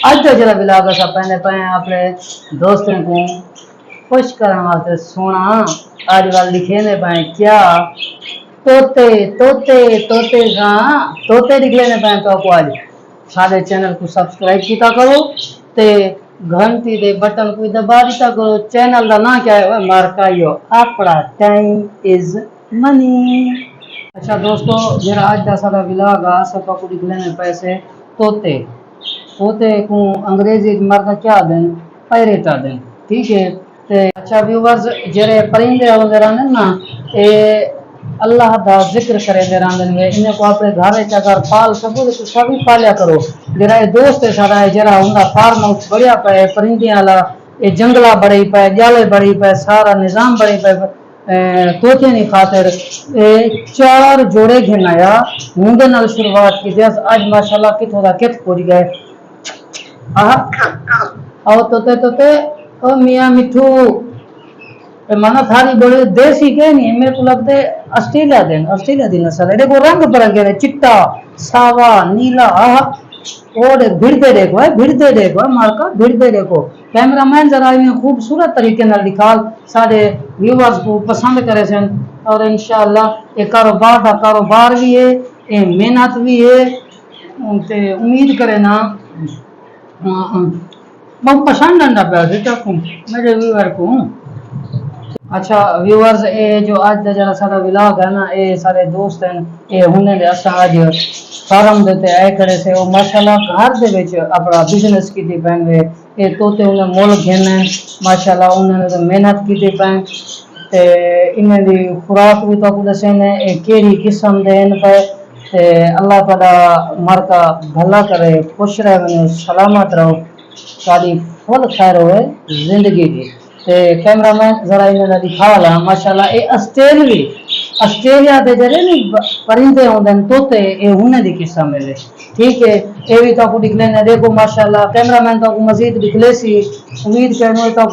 आज का जरा विलाग असा पहने पे अपने दोस्तों को खुश करने वास्ते सोना आज वाल लिखे ने पाए क्या तोते तोते तोते का तोते लिखे ने पाए तो आपको आज सारे चैनल को सब्सक्राइब किया करो ते घंटी दे बटन को दबा दिया करो चैनल का ना क्या है मार्काइयो अपना टाइम इज मनी। अच्छा दोस्तों जरा आज का सारा विलाग आ सब को लिखने ने पैसे तोते तोते को अंग्रेजी मरना क्या दें पायरेटा दें ठीक है। ते अच्छा व्यूवर्स जरे परिंदे वगैरह ने ना ये अल्लाह दा जिक्र करे दे रांदन में इन्हें को अपने घरे च अगर पाल सको तो सभी पालिया करो जरा ये दोस्त है सारा जरा उनका फार्म हाउस बढ़िया पे परिंदे वाला ये जंगला बड़ी पे जाले बड़ी पे सारा निजाम बड़ी पे तोते नहीं खातिर चार जोड़े घेनाया मुंडे नाल शुरुआत की जैस आज माशाल्लाह किथों दा कित पूरी गए आओ तोते तोते ओ मियां मिठू माना थारी बड़े देसी के नहीं मेरे को लगता है ऑस्ट्रेलिया दी नस्ल है देखो रंग बिरंगे ने चिट्टा सावा नीला आह और भिड़ते देखो है भिड़ते देखो मारका भिड़ते देखो कैमरामैन जरा इन्हें खूबसूरत तरीके नाल दिखाल सारे व्यूअर्स को पसंद करे सन और इंशाल्लाह ये कारोबार भी है ये मेहनत भी है ते उम्मीद करे ना बहुत पसंद आंदा पे मेरे व्यूअर को। अच्छा व्यूअर्स ये जो आज का जरा सारा व्लॉग है ना ये सारे दोस्त हैं ये हुने दे असा आज फार्म देते आए करे से वो माशाल्लाह घर दे विच अपना बिजनेस कीती पैंगे ये तोते उन्हें मोल घेने माशाल्लाह उन्होंने तो मेहनत कीती पैं ते इन्हें दी खुराक भी तो दसे ने ये केड़ी किस्म देन पे ते अल्लाह ताला मरका भला करे खुश रहे सलामत रहो सारी फुल खैर होए जिंदगी की। ते कैमरामैन जरा इन्हें दिखा ला माशाल्लाह ये ऑस्ट्रेलिया दे जरे नी परिंदे होंदे तोते ये हुने दी किस्म है ठीक है ये भी तो दिख लेने देखो माशाल्लाह कैमरामैन तो मजीद दिख ले सी उम्मीद करने तो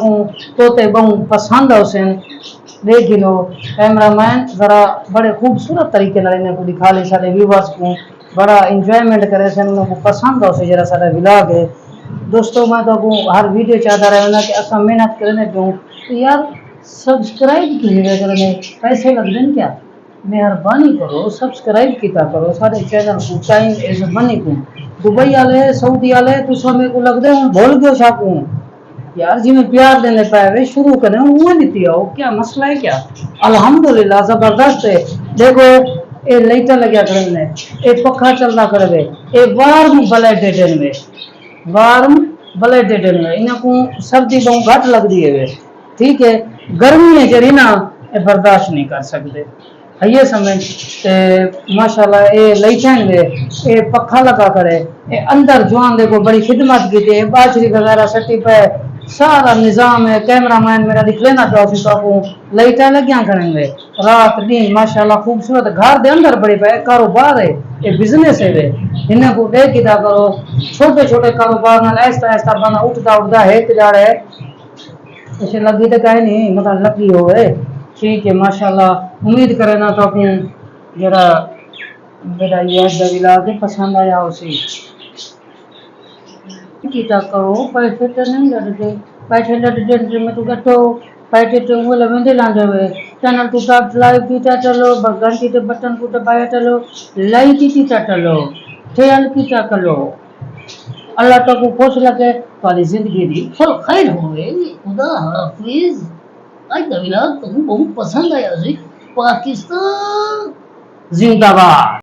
तोते बहु पसंद होसन देख लो कैमरामैन जरा बड़े खूबसूरत तरीके नाल इन्हें को दिखा ले सारे व्यूअर्स को बड़ा एंजॉयमेंट करे सन उनको पसंद हो जरा सारा व्लॉग है दोस्तों मैं तो हर वीडियो चाहता रहना कि असा मेहनत करने दूँ तो यार सब्सक्राइब कीजिएगा करने पैसे लग दें क्या मेहरबानी करो सब्सक्राइब किया करो सारे चैनल को टाइम इज मनी को दुबई वाले सऊदी वाले तो सब मेरे को लगते हैं भूल गयो छाकू यार जी में प्यार देने पाए वे शुरू करें वो नहीं आओ क्या मसला है क्या अल्हम्दुलिल्लाह जबरदस्त है देखो ये लाइटा लगे करने ये पखा चलता करे ये वार्म ब्लडेड में वार्म ब्लडेड में इनको सर्दी बहुत घट लगती है ठीक है गर्मी है जरी ना ये बर्दाश्त नहीं कर सकते ये समझ माशाल्लाह ये लाइटें वे ये पखा लगा करे ये अंदर जवान देखो बड़ी खिदमत की थी बाजरी वगैरह सटी पे सारा निजाम है कैमरामैन मेरा दिख लेना चाहो लाइटें लगिया करेंगे रात दिन माशाल्लाह खूबसूरत घर दे अंदर बड़ी पे कारोबार है ये बिजनेस है वे इन्हें को दे किया करो छोटे छोटे कारोबार नाल ऐसा ऐसा बना उठता है जा रहे इसे लगी तो कहीं नहीं मतलब लगी हो ठीक है माशाल्लाह उम्मीद करे ना तो अपनी जरा मेरा ये दिला के पसंद आया उसे किया करो पैसे तो नहीं लड़ते पैसे लड़ते में तो कटो पैसे तो वो लवेंदे लांदे हुए चैनल को सब्सक्राइब कीता चलो घंटी के बटन को दबाया चलो लाइक कीता चलो शेयर कीता चलो अल्लाह तक को खुश लगे तुम्हारी जिंदगी दी फुल खैर होवे खुदा हाफिज आज का व्लॉग तुमको बहुत पसंद आया जी पाकिस्तान जिंदाबाद।